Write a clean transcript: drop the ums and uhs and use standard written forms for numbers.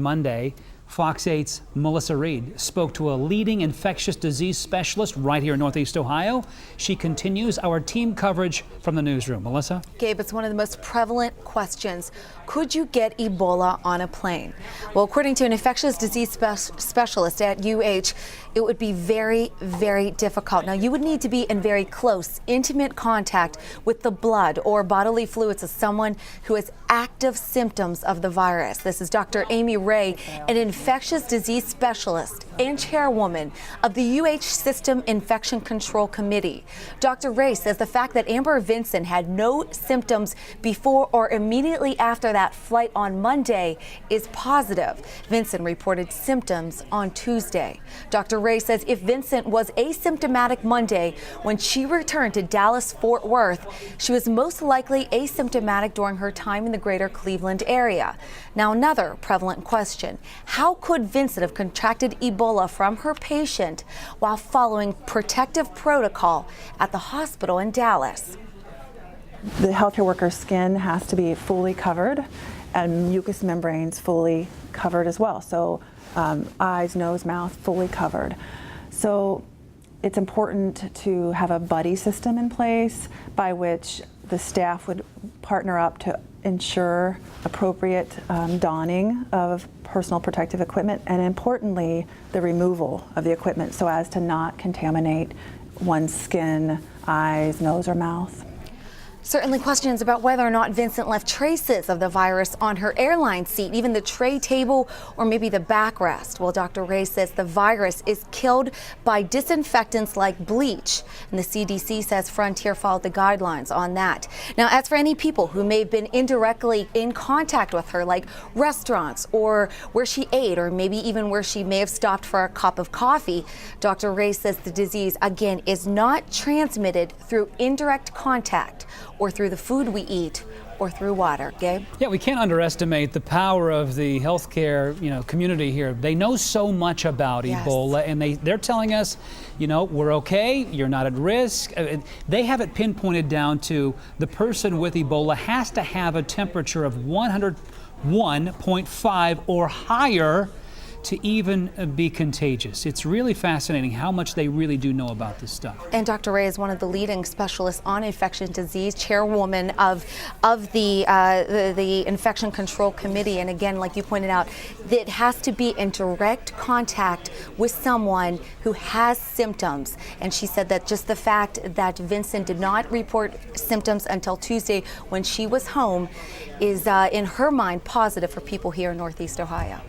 Monday, Fox 8's Melissa Reed spoke to a leading infectious disease specialist right here in Northeast Ohio. She continues our team coverage from the newsroom. Melissa? Gabe, it's one of the most prevalent questions. Could you get Ebola on a plane? Well, according to an infectious disease specialist at UH, it would be very, very difficult. Now, you would need to be in very close, intimate contact with the blood or bodily fluids of someone who has active symptoms of the virus. This is Dr. Amy Ray, an infectious disease specialist and chairwoman of the UH System Infection Control Committee. Dr. Ray says the fact that Amber Vincent had no symptoms before or immediately after that flight on Monday is positive. Vincent reported symptoms on Tuesday. Dr. Ray says if Vincent was asymptomatic Monday when she returned to Dallas-Fort Worth, she was most likely asymptomatic during her time in the greater Cleveland area. Now, another prevalent question: how could Vincent have contracted Ebola from her patient while following protective protocol at the hospital in Dallas? The healthcare worker's skin has to be fully covered and mucous membranes fully covered as well. So eyes, nose, mouth fully covered. So it's important to have a buddy system in place by which the staff would partner up to ensure appropriate donning of personal protective equipment, and importantly, the removal of the equipment so as to not contaminate one's skin, eyes, nose, or mouth. Certainly questions about whether or not Vincent left traces of the virus on her airline seat, even the tray table or maybe the backrest. Well, Dr. Ray says the virus is killed by disinfectants like bleach, and the CDC says Frontier followed the guidelines on that. Now, as for any people who may have been indirectly in contact with her, like restaurants or where she ate, or maybe even where she may have stopped for a cup of coffee, Dr. Ray says the disease, again, is not transmitted through indirect contact or through the food we eat or through water. Gabe? Yeah, we can't underestimate the power of the healthcare, community here. They know so much about Ebola, and they're telling us, we're okay, you're not at risk. They have it pinpointed down to the person with Ebola has to have a temperature of 101.5 or higher to even be contagious. It's really fascinating how much they really do know about this stuff. And Dr. Ray is one of the leading specialists on infectious disease, chairwoman of the Infection Control Committee. And again, like you pointed out, it has to be in direct contact with someone who has symptoms. And she said that just the fact that Vincent did not report symptoms until Tuesday when she was home is, in her mind, positive for people here in Northeast Ohio.